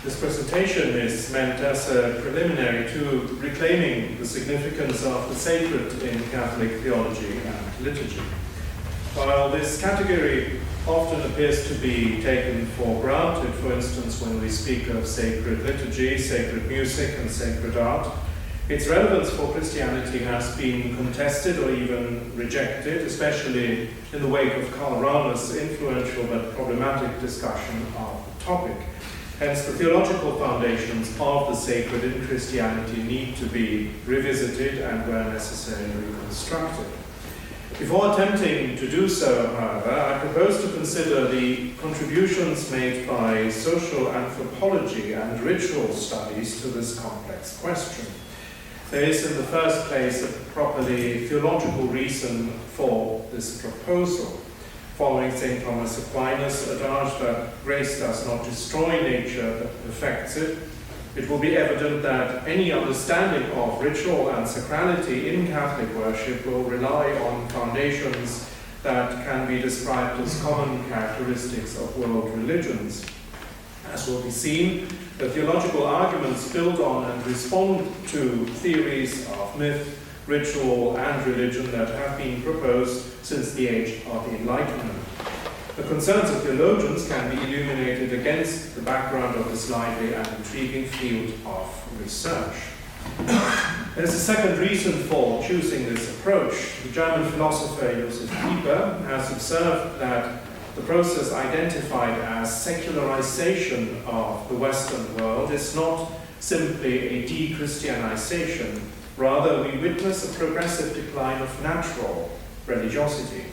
This presentation is meant as a preliminary to reclaiming the significance of the sacred in Catholic theology and liturgy. While this category often appears to be taken for granted, for instance, when we speak of sacred liturgy, sacred music, and sacred art, its relevance for Christianity has been contested or even rejected, especially in the wake of Karl Rahner's influential but problematic discussion of the topic. Hence, the theological foundations of the sacred in Christianity need to be revisited and, where necessary, reconstructed. Before attempting to do so, however, I propose to consider the contributions made by social anthropology and ritual studies to this complex question. There is, in the first place, a properly theological reason for this proposal. Following St. Thomas Aquinas' adage that grace does not destroy nature but perfects it, it will be evident that any understanding of ritual and sacrality in Catholic worship will rely on foundations that can be described as common characteristics of world religions. As will be seen, the theological arguments build on and respond to theories of myth, ritual, and religion that have been proposed since the age of the Enlightenment. The concerns of theologians can be illuminated against the background of this lively and intriguing field of research. There is a second reason for choosing this approach. The German philosopher Joseph Pieper has observed that the process identified as secularization of the Western world is not simply a de-Christianization. Rather, we witness a progressive decline of natural religiosity.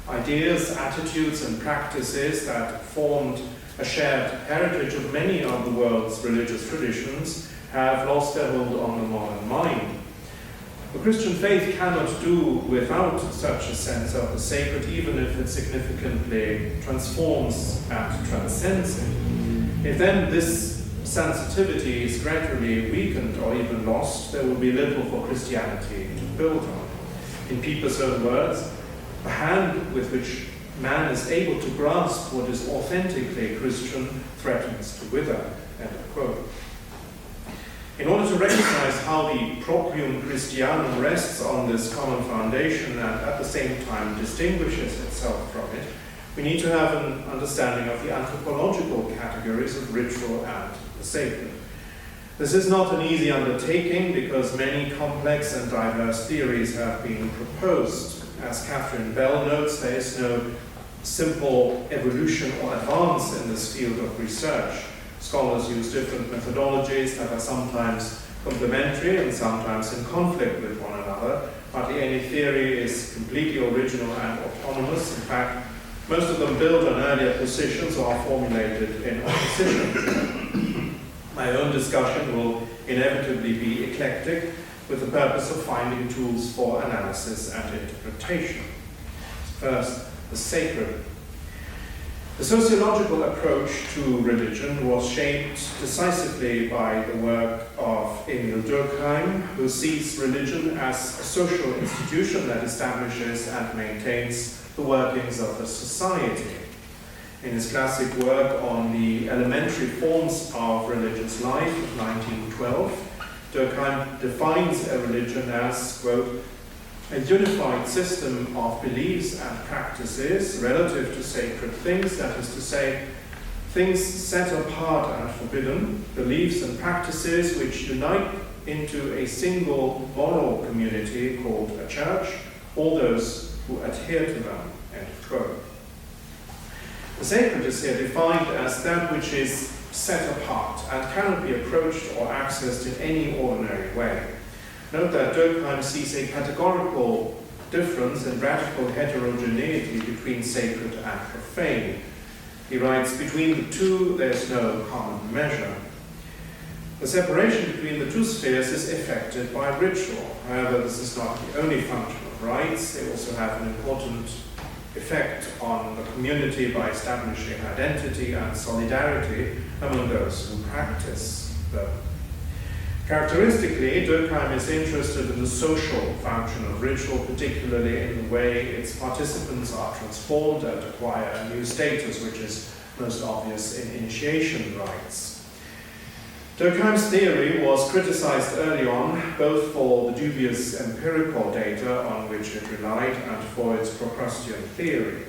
Ideas, attitudes, and practices that formed a shared heritage of many of the world's religious traditions have lost their hold on the modern mind. The Christian faith cannot do without such a sense of the sacred, even if it significantly transforms and transcends it. If then this sensitivity is gradually weakened or even lost, there will be little for Christianity to build on. In Pieper's own words, the hand with which man is able to grasp what is authentically Christian threatens to wither. End of quote. In order to recognize how the proprium Christianum rests on this common foundation and at the same time distinguishes itself from it, we need to have an understanding of the anthropological categories of ritual and the sacred. This is not an easy undertaking because many complex and diverse theories have been proposed. As Catherine Bell notes, there is no simple evolution or advance in this field of research. Scholars use different methodologies that are sometimes complementary and sometimes in conflict with one another. Hardly any theory is completely original and autonomous. In fact, most of them build on earlier positions or are formulated in opposition. My own discussion will inevitably be eclectic, with the purpose of finding tools for analysis and interpretation. First, the sacred. The sociological approach to religion was shaped decisively by the work of Emil Durkheim, who sees religion as a social institution that establishes and maintains the workings of a society. In his classic work on the elementary forms of religious life of 1912, Durkheim defines a religion as, quote, a unified system of beliefs and practices relative to sacred things, that is to say, things set apart and forbidden, beliefs and practices which unite into a single moral community called a church, all those who adhere to them, end of quote. The sacred is here defined as that which is set apart and cannot be approached or accessed in any ordinary way. Note that Durkheim sees a categorical difference and radical heterogeneity between sacred and profane. He writes, between the two there's no common measure. The separation between the two spheres is effected by ritual. However, this is not the only function of rites. They also have an important effect on the community by establishing identity and solidarity among those who practice them. Characteristically, Durkheim is interested in the social function of ritual, particularly in the way its participants are transformed and acquire a new status, which is most obvious in initiation rites. Durkheim's theory was criticized early on, both for the dubious empirical data on which it relied and for its Procrustean theory.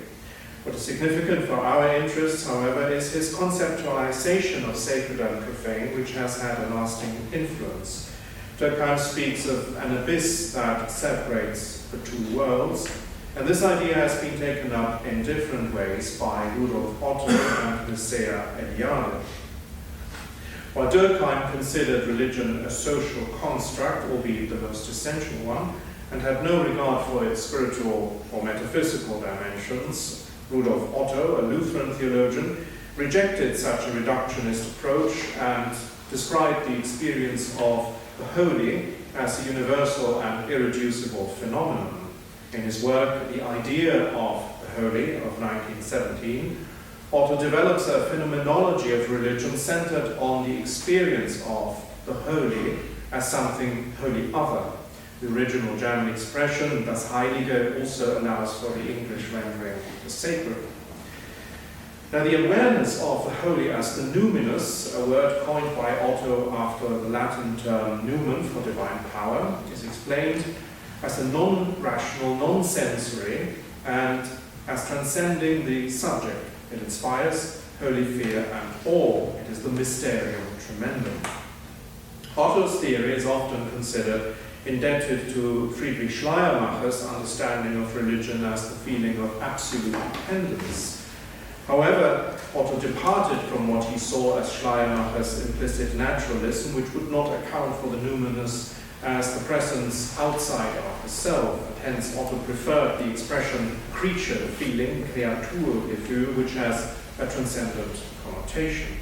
What is significant for our interests, however, is his conceptualization of sacred and profane, which has had a lasting influence. Durkheim speaks of an abyss that separates the two worlds, and this idea has been taken up in different ways by Rudolf Otto and Mircea Eliade. While Durkheim considered religion a social construct, albeit the most essential one, and had no regard for its spiritual or metaphysical dimensions, Rudolf Otto, a Lutheran theologian, rejected such a reductionist approach and described the experience of the holy as a universal and irreducible phenomenon. In his work, The Idea of the Holy of 1917, Otto develops a phenomenology of religion centered on the experience of the holy as something wholly other. The original German expression, das Heilige, also allows for the English rendering of the sacred. Now, the awareness of the holy as the numinous, a word coined by Otto after the Latin term numen for divine power, is explained as a non-rational, non-sensory, and as transcending the subject. It inspires holy fear and awe. It is the mysterium tremendum. Otto's theory is often considered indebted to Friedrich Schleiermacher's understanding of religion as the feeling of absolute dependence. However, Otto departed from what he saw as Schleiermacher's implicit naturalism, which would not account for the numinous as the presence outside of the self, and hence Otto preferred the expression creature feeling, Kreaturgefühl, which has a transcendent connotation.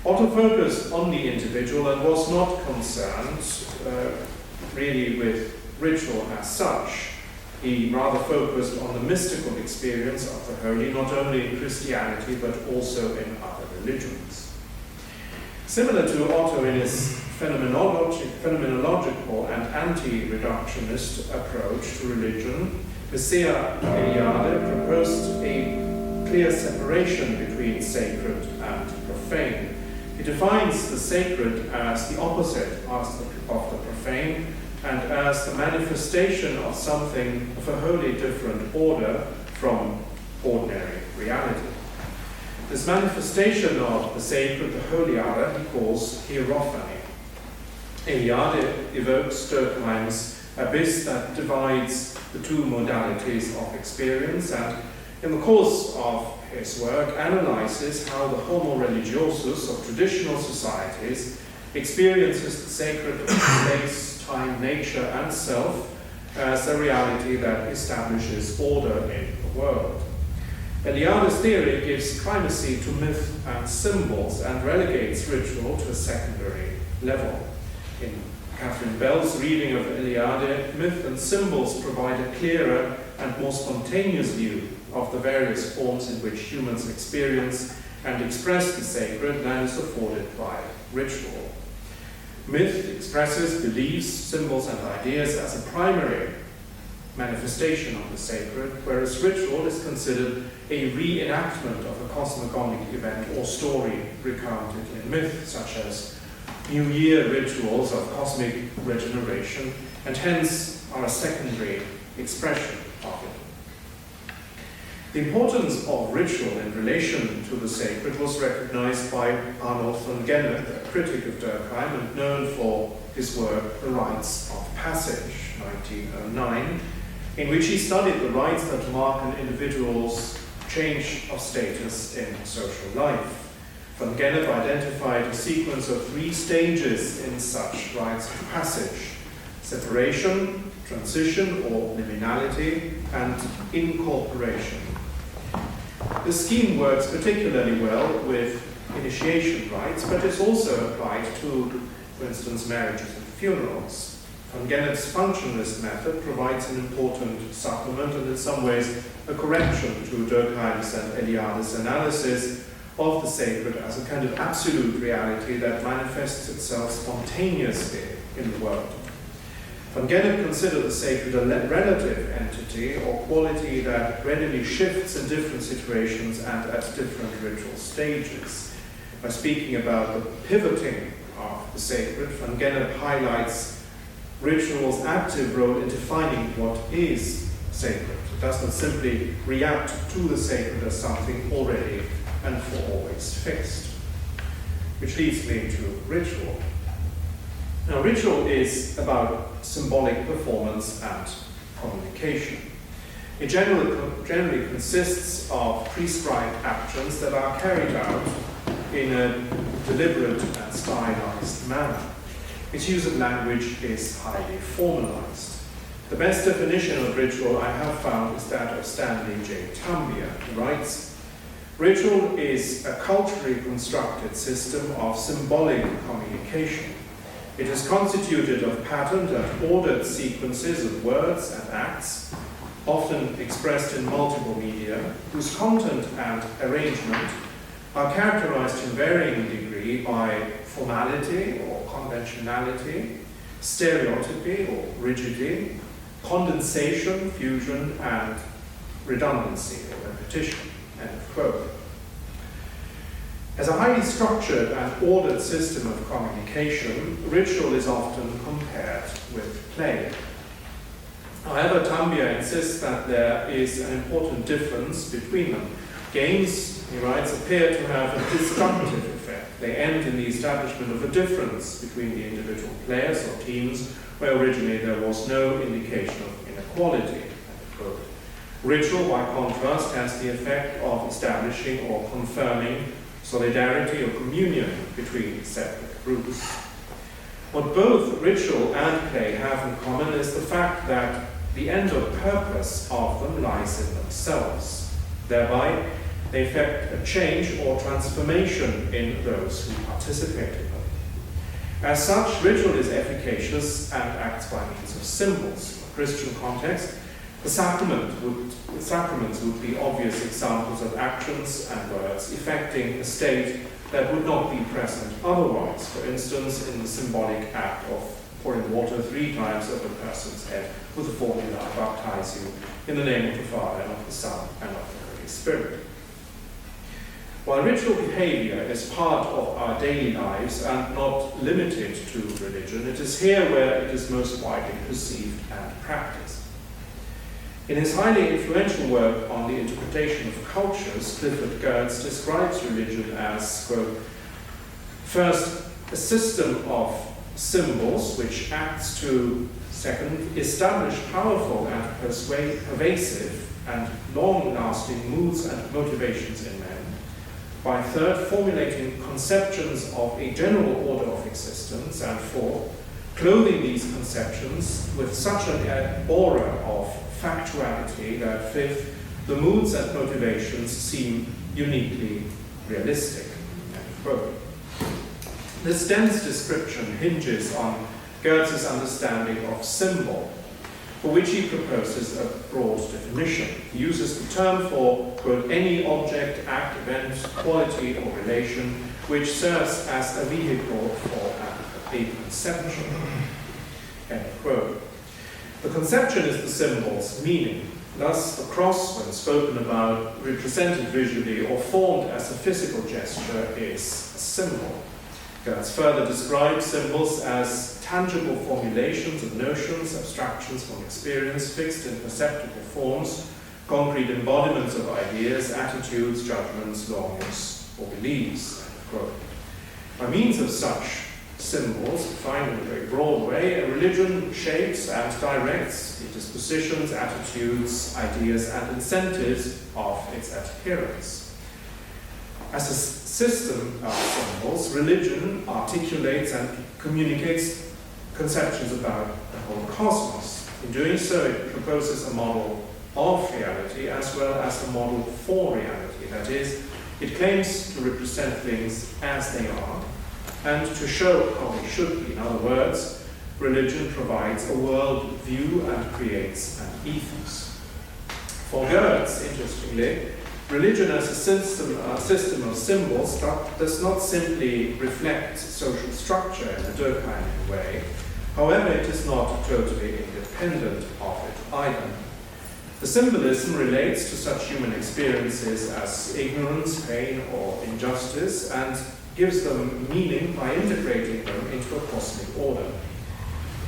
Otto focused on the individual and was not concerned really with ritual as such. He rather focused on the mystical experience of the holy, not only in Christianity but also in other religions. Similar to Otto in his phenomenological and anti-reductionist approach to religion, Mircea Eliade proposed a clear separation between sacred and profane. He defines the sacred as the opposite of the profane and as the manifestation of something of a wholly different order from ordinary reality. This manifestation of the sacred, the holy other, he calls hierophany. Eliade evokes Durkheim's abyss that divides the two modalities of experience, and in the course of his work analyzes how the homo religiosus of traditional societies experiences the sacred of space, time, nature, and self as a reality that establishes order in the world. Eliade's theory gives primacy to myth and symbols and relegates ritual to a secondary level. In Catherine Bell's reading of Eliade, myth and symbols provide a clearer and more spontaneous view of the various forms in which humans experience and express the sacred than is afforded by ritual. Myth expresses beliefs, symbols, and ideas as a primary manifestation of the sacred, whereas ritual is considered a reenactment of a cosmogonic event or story recounted in myth, such as New Year rituals of cosmic regeneration, and hence are a secondary expression of it. The importance of ritual in relation to the sacred was recognized by Arnold von Gennep, a critic of Durkheim and known for his work The Rites of Passage, 1909, in which he studied the rites that mark an individual's change of status in social life. Von Gennep identified a sequence of 3 stages in such rites of passage: separation, transition or liminality, and incorporation. This scheme works particularly well with initiation rites, but is also applied to, for instance, marriages and funerals. Von Gennep's functionalist method provides an important supplement and in some ways a correction to Durkheim's and Eliade's analysis of the sacred as a kind of absolute reality that manifests itself spontaneously in the world. Von Gennep considered the sacred a relative entity or quality that readily shifts in different situations and at different ritual stages. By speaking about the pivoting of the sacred, Van Gennep highlights ritual's active role in defining what is sacred. It does not simply react to the sacred as something already and for always fixed. Which leads me to ritual. Now, ritual is about symbolic performance and communication. It generally consists of prescribed actions that are carried out in a deliberate and stylized manner. Its use of language is highly formalized. The best definition of ritual I have found is that of Stanley J. Tambia, who writes, "Ritual is a culturally constructed system of symbolic communication. It is constituted of patterned and ordered sequences of words and acts, often expressed in multiple media, whose content and arrangement are characterized in varying degree by formality or conventionality, stereotypy or rigidity, condensation, fusion, and redundancy or repetition." End of quote. As a highly structured and ordered system of communication, ritual is often compared with play. However, Tambia insists that there is an important difference between them. Games, he writes, appear to have a destructive effect. They end in the establishment of a difference between the individual players or teams, where originally there was no indication of inequality. Ritual, by contrast, has the effect of establishing or confirming solidarity or communion between separate groups. What both ritual and play have in common is the fact that the end or purpose of them lies in themselves. Thereby, they effect a change or transformation in those who participate in them. As such, ritual is efficacious and acts by means of symbols. In a Christian context, the sacraments would be obvious examples of actions and words effecting a state that would not be present otherwise. For instance, in the symbolic act of pouring water 3 times over a person's head with the formula, "I baptize you in the name of the Father and of the Son and of the Holy Spirit." While ritual behavior is part of our daily lives and not limited to religion, it is here where it is most widely perceived and practiced. In his highly influential work on the interpretation of cultures, Clifford Geertz describes religion as, quote, "first, a system of symbols which acts to, second, establish powerful and pervasive and long-lasting moods and motivations in men, by third, formulating conceptions of a general order of existence, and fourth, clothing these conceptions with such an aura of factuality that, fifth, the moods and motivations seem uniquely realistic." End quote. This dense description hinges on Geertz's understanding of symbol, for which he proposes a broad definition. He uses the term for, quote, "any object, act, event, quality, or relation which serves as a vehicle for a conception." End quote. The conception is the symbol's meaning. Thus, the cross, when spoken about, represented visually, or formed as a physical gesture, is a symbol. Geertz further describes symbols as tangible formulations of notions, abstractions from experience, fixed in perceptible forms, concrete embodiments of ideas, attitudes, judgments, longings, or beliefs. End quote. By means of such symbols, defined in a very broad way, a religion shapes and directs the dispositions, attitudes, ideas, and incentives of its adherents. As a system of symbols, religion articulates and communicates conceptions about the whole cosmos. In doing so, it proposes a model of reality as well as a model for reality. That is, it claims to represent things as they are, and to show how they should be. In other words, religion provides a world view and creates an ethos. For Geertz, interestingly, religion as a system of symbols does not simply reflect social structure in a Durkheimian way. However, it is not totally independent of it either. The symbolism relates to such human experiences as ignorance, pain, or injustice, and gives them meaning by integrating them into a cosmic order.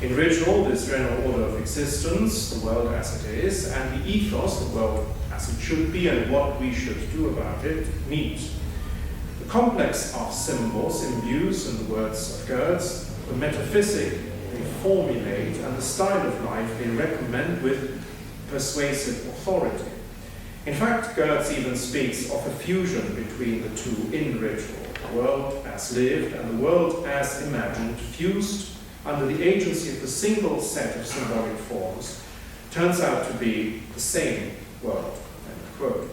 In ritual, this general order of existence, the world as it is, and the ethos, the world as it should be, and what we should do about it, meet. The complex of symbols imbues, in the words of Geertz, the metaphysic they formulate and the style of life they recommend with persuasive authority. In fact, Geertz even speaks of a fusion between the two in ritual, the world as lived and the world as imagined, fused under the agency of a single set of symbolic forms, turns out to be the same world. End quote.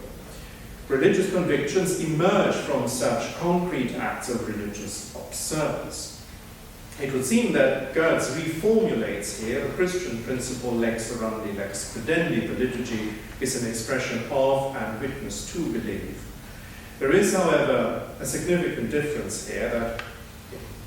Religious convictions emerge from such concrete acts of religious observance. It would seem that Geertz reformulates here the Christian principle lex orandi, lex credendi. The liturgy is an expression of and witness to belief. There is, however, a significant difference here that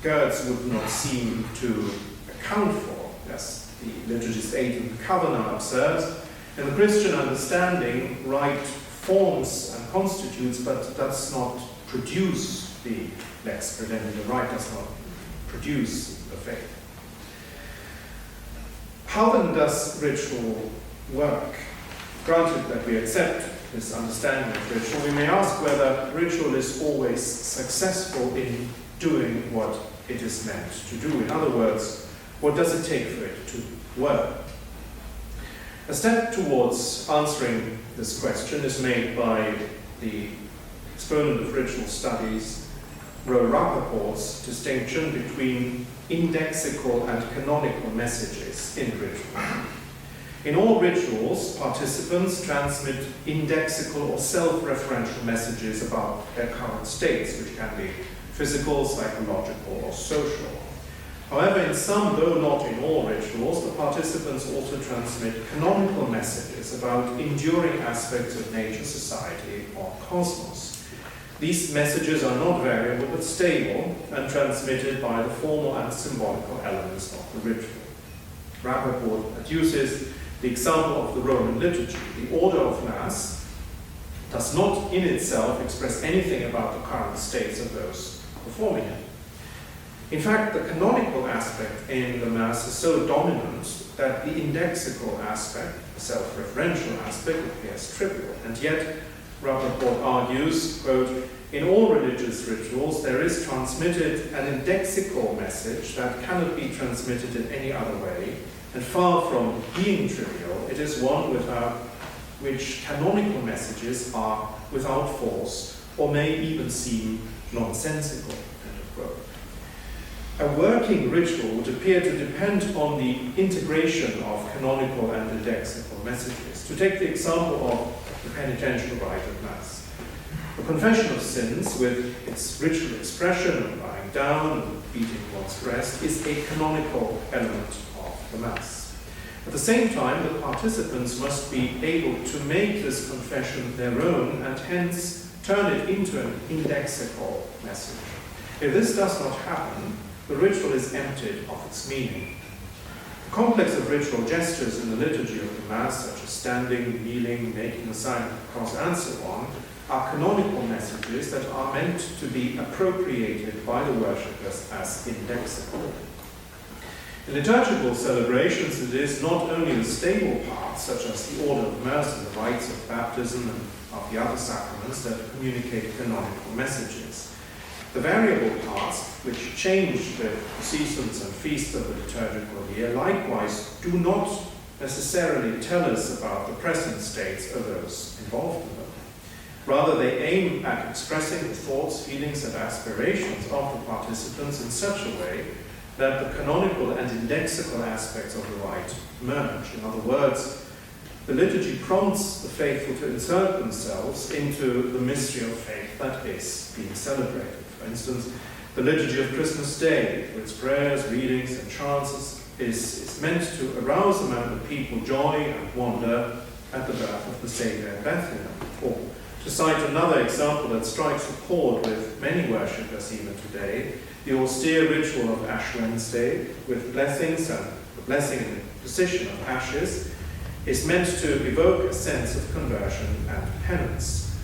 Geertz would not seem to account for, as the liturgist 8 in the Covenant observes. In the Christian understanding, rite forms and constitutes, but does not produce the lex credendi. The rite does not produce the faith. How then does ritual work? Granted that we accept this understanding of ritual, we may ask whether ritual is always successful in doing what it is meant to do. In other words, what does it take for it to work? A step towards answering this question is made by the exponent of ritual studies, Rappaport's distinction between indexical and canonical messages in ritual. In all rituals, participants transmit indexical or self-referential messages about their current states, which can be physical, psychological, or social. However, in some, though not in all rituals, the participants also transmit canonical messages about enduring aspects of nature, society, or cosmos. These messages are not variable but stable and transmitted by the formal and symbolical elements of the ritual. Rappaport adduces the example of the Roman liturgy. The order of Mass does not in itself express anything about the current states of those performing it. In fact, the canonical aspect in the Mass is so dominant that the indexical aspect, the self-referential aspect, appears trivial. And yet, Rappaport argues, quote, in all religious rituals there is transmitted an indexical message that cannot be transmitted in any other way, and far from being trivial, it is one without which canonical messages are without force, or may even seem nonsensical. End of quote. A working ritual would appear to depend on the integration of canonical and indexical messages. To take the example of the penitential rite of Mass. The confession of sins, with its ritual expression of lying down and beating one's breast, is a canonical element of the Mass. At the same time, the participants must be able to make this confession their own and hence turn it into an indexical message. If this does not happen, the ritual is emptied of its meaning. The complex of ritual gestures in the liturgy of the Mass, such as standing, kneeling, making the sign of the cross, and so on, are canonical messages that are meant to be appropriated by the worshippers as indexical. In liturgical celebrations, it is not only the stable parts, such as the order of Mass and the rites of baptism and of the other sacraments, that communicate canonical messages. The variable parts, which change with the seasons and feasts of the liturgical year, likewise do not necessarily tell us about the present states of those involved in them. Rather, they aim at expressing the thoughts, feelings, and aspirations of the participants in such a way that the canonical and indexical aspects of the rite merge. In other words, the liturgy prompts the faithful to insert themselves into the mystery of faith that is being celebrated. For instance, the liturgy of Christmas Day, with its prayers, readings, and chances, is meant to arouse among the people joy and wonder at the birth of the Saviour in Bethlehem. Or, to cite another example that strikes a chord with many worshippers even today, the austere ritual of Ash Wednesday, with blessings and the blessing and imposition of ashes, is meant to evoke a sense of conversion and penance.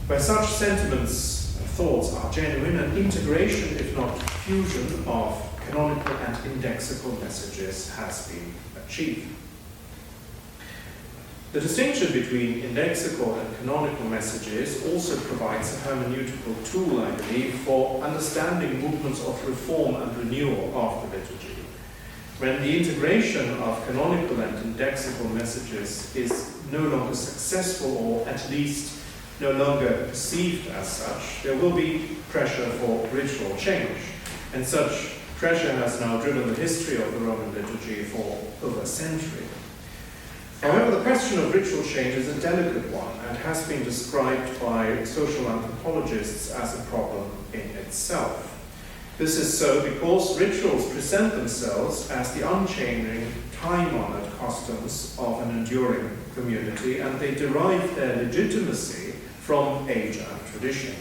Where such sentiments and thoughts are genuine, an integration, if not fusion, of canonical and indexical messages has been achieved. The distinction between indexical and canonical messages also provides a hermeneutical tool, I believe, for understanding movements of reform and renewal of the liturgy. When the integration of canonical and indexical messages is no longer successful, or at least no longer perceived as such, there will be pressure for ritual change. And such pressure has now driven the history of the Roman liturgy for over a century. However, the question of ritual change is a delicate one and has been described by social anthropologists as a problem in itself. This is so because rituals present themselves as the unchanging, time-honored customs of an enduring community, and they derive their legitimacy from age and tradition.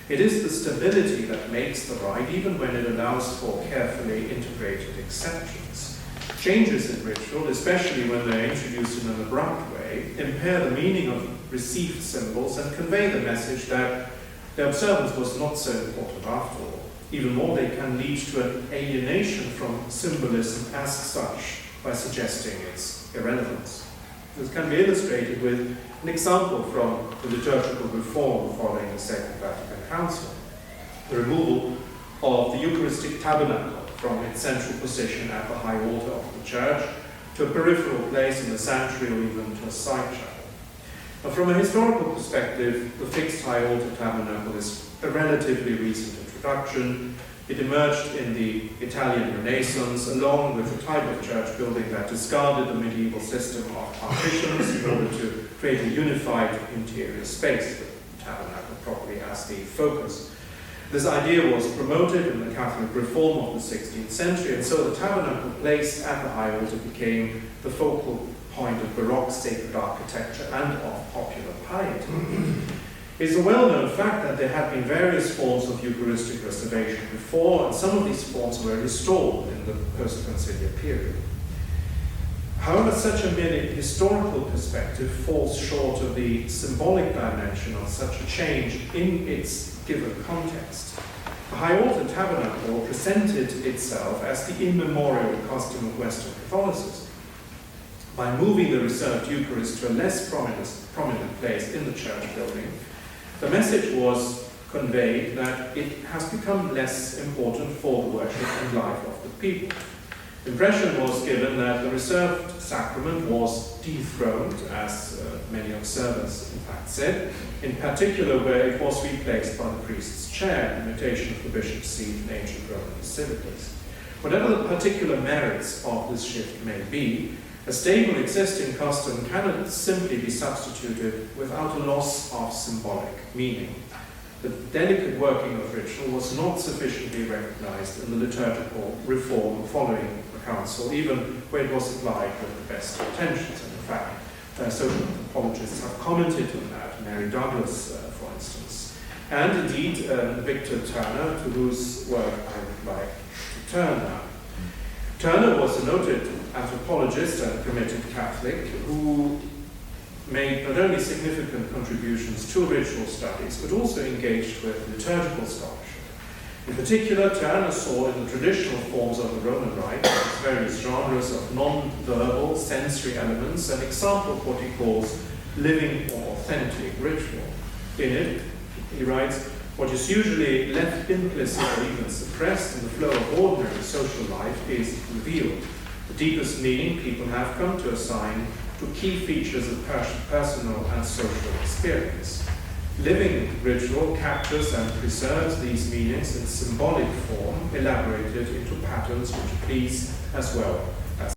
It is the stability that makes the rite, even when it allows for carefully integrated exceptions. Changes in ritual, especially when they are introduced in an abrupt way, impair the meaning of received symbols and convey the message that the observance was not so important after all. Even more, they can lead to an alienation from symbolism as such by suggesting its irrelevance. This can be illustrated with an example from the liturgical reform following the Second Vatican Council, the removal of the Eucharistic tabernacle from its central position at the high altar of the church to a peripheral place in the sanctuary or even to a side chapel. Now, from a historical perspective, the fixed high altar tabernacle is a relatively recent introduction. It emerged in the Italian Renaissance along with the type of church building that discarded the medieval system of partitions in order to create a unified interior space, the tabernacle properly as the focus. This idea was promoted in the Catholic reform of the 16th century, and so the tabernacle placed at the high altar became the focal point of Baroque sacred architecture and of popular piety. It is a well-known fact that there have been various forms of Eucharistic reservation before, and some of these forms were restored in the post-conciliar period. However, such a merely historical perspective falls short of the symbolic dimension of such a change in its given context. The high altar tabernacle presented itself as the immemorial custom of Western Catholicism. By moving the reserved Eucharist to a less prominent place in the church building, the message was conveyed that it has become less important for the worship and life of the people. The impression was given that the reserved sacrament was dethroned, as many observers in fact said, in particular where it was replaced by the priest's chair, in imitation of the bishop's seat in ancient Roman basilicas. Whatever the particular merits of this shift may be, a stable existing custom cannot simply be substituted without a loss of symbolic meaning. The delicate working of ritual was not sufficiently recognized in the liturgical reform following the Council, even where it was applied with the best intentions. And in fact, social anthropologists have commented on that, Mary Douglas, for instance. And indeed, Victor Turner, to whose work I would like to turn now. Turner was a noted anthropologist and committed Catholic who made not only significant contributions to ritual studies, but also engaged with liturgical scholarship. In particular, Turner saw in the traditional forms of the Roman Rite, various genres of non-verbal sensory elements, an example of what he calls living or authentic ritual. In it, he writes, what is usually left implicit or even suppressed in the flow of ordinary social life is revealed. The deepest meaning people have come to assign to key features of personal and social experience. Living ritual captures and preserves these meanings in symbolic form, elaborated into patterns which please as well